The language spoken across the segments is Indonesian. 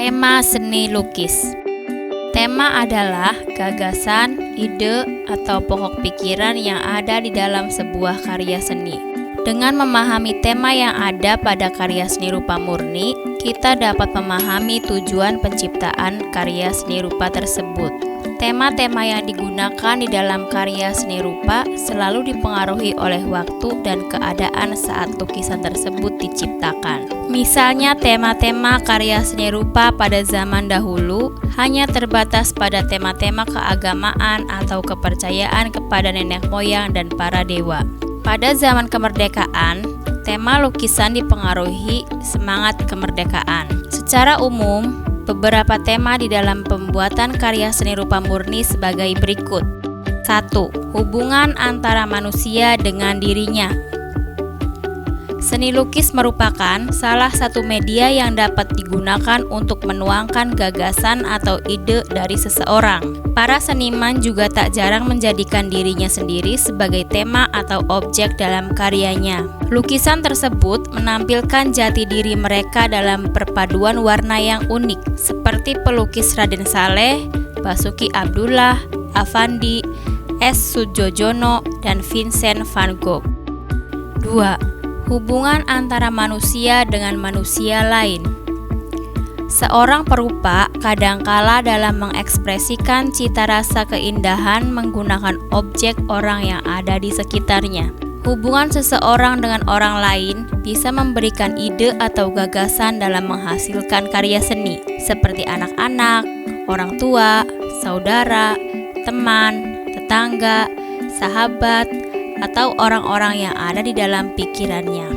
Tema seni lukis. Tema adalah gagasan, ide, atau pokok pikiran yang ada di dalam sebuah karya seni. Dengan memahami tema yang ada pada karya seni rupa murni, kita dapat memahami tujuan penciptaan karya seni rupa tersebut. Tema-tema yang digunakan di dalam karya seni rupa selalu dipengaruhi oleh waktu dan keadaan saat lukisan tersebut diciptakan. Misalnya, tema-tema karya seni rupa pada zaman dahulu hanya terbatas pada tema-tema keagamaan atau kepercayaan kepada nenek moyang dan para dewa. Pada zaman kemerdekaan, tema lukisan dipengaruhi semangat kemerdekaan. Secara umum, beberapa tema di dalam pembuatan karya seni rupa murni sebagai berikut. 1. Hubungan antara manusia dengan dirinya. Seni lukis merupakan salah satu media yang dapat digunakan untuk menuangkan gagasan atau ide dari seseorang. Para seniman juga tak jarang menjadikan dirinya sendiri sebagai tema atau objek dalam karyanya. Lukisan tersebut menampilkan jati diri mereka dalam perpaduan warna yang unik, seperti pelukis Raden Saleh, Basuki Abdullah, Affandi, S. Soedjojono, dan Vincent van Gogh. 2. Hubungan antara manusia dengan manusia lain. Seorang perupa kadangkala dalam mengekspresikan cita rasa keindahan menggunakan objek orang yang ada di sekitarnya. Hubungan seseorang dengan orang lain bisa memberikan ide atau gagasan dalam menghasilkan karya seni, seperti anak-anak, orang tua, saudara, teman, tetangga, sahabat, atau orang-orang yang ada di dalam pikirannya.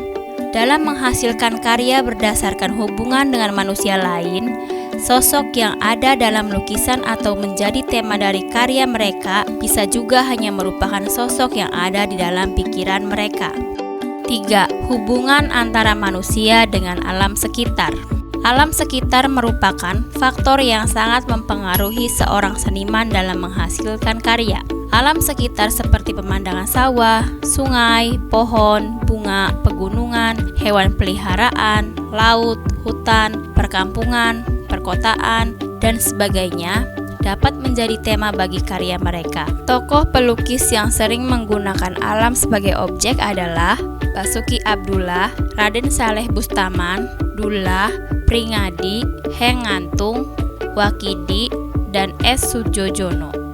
Dalam menghasilkan karya berdasarkan hubungan dengan manusia lain, sosok yang ada dalam lukisan atau menjadi tema dari karya mereka bisa juga hanya merupakan sosok yang ada di dalam pikiran mereka. 3. Hubungan antara manusia dengan alam sekitar. Alam sekitar merupakan faktor yang sangat mempengaruhi seorang seniman dalam menghasilkan karya. Alam sekitar seperti pemandangan sawah, sungai, pohon, bunga, pegunungan, hewan peliharaan, laut, hutan, perkampungan, perkotaan, dan sebagainya dapat menjadi tema bagi karya mereka. Tokoh pelukis yang sering menggunakan alam sebagai objek adalah Basuki Abdullah, Raden Saleh Bustaman, Dullah, Pringadi, Heng Ngantung, Wakidi, dan S. Soedjojono.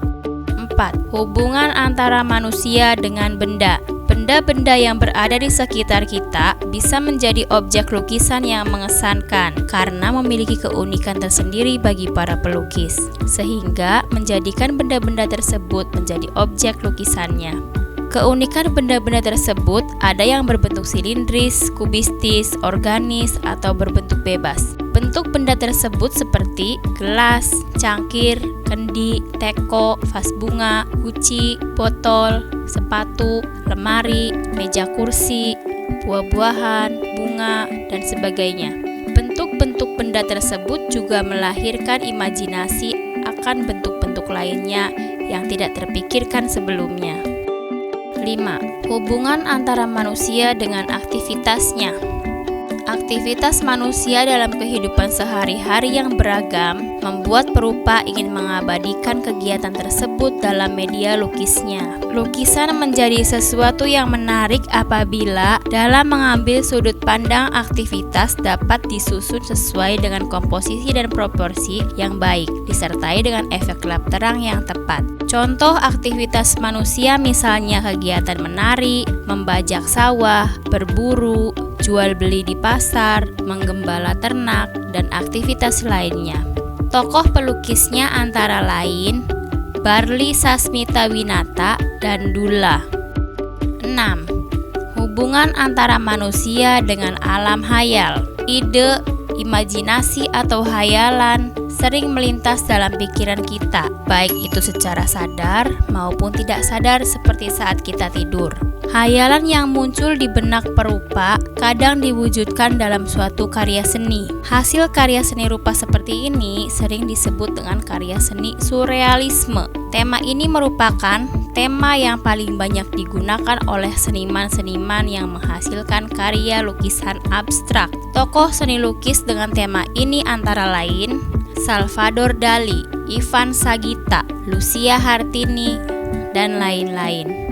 4. Hubungan antara manusia dengan benda. Benda-benda yang berada di sekitar kita bisa menjadi objek lukisan yang mengesankan karena memiliki keunikan tersendiri bagi para pelukis, sehingga menjadikan benda-benda tersebut menjadi objek lukisannya. Keunikan benda-benda tersebut ada yang berbentuk silindris, kubistis, organis, atau berbentuk bebas. Bentuk benda tersebut seperti gelas, cangkir, kendi, teko, vas bunga, guci, botol, sepatu, lemari, meja kursi, buah-buahan, bunga, dan sebagainya. Bentuk-bentuk benda tersebut juga melahirkan imajinasi akan bentuk-bentuk lainnya yang tidak terpikirkan sebelumnya. 5. Hubungan antara manusia dengan aktivitasnya. Aktivitas manusia dalam kehidupan sehari-hari yang beragam membuat perupa ingin mengabadikan kegiatan tersebut dalam media lukisnya. Lukisan menjadi sesuatu yang menarik apabila dalam mengambil sudut pandang aktivitas dapat disusun sesuai dengan komposisi dan proporsi yang baik, disertai dengan efek gelap terang yang tepat. Contoh aktivitas manusia misalnya kegiatan menari, membajak sawah, berburu, jual beli di pasar, menggembala ternak, dan aktivitas lainnya. Tokoh pelukisnya antara lain Barli Sasmita Winata dan Dullah. 6. Hubungan antara manusia dengan alam hayal. Ide, imajinasi atau hayalan sering melintas dalam pikiran kita, baik itu secara sadar maupun tidak sadar seperti saat kita tidur. Hayalan yang muncul di benak perupa kadang diwujudkan dalam suatu karya seni. Hasil karya seni rupa seperti ini sering disebut dengan karya seni surrealisme. Tema ini merupakan tema yang paling banyak digunakan oleh seniman-seniman yang menghasilkan karya lukisan abstrak. Tokoh seni lukis dengan tema ini antara lain Salvador Dali, Ivan Sagita, Lucia Hartini, dan lain-lain.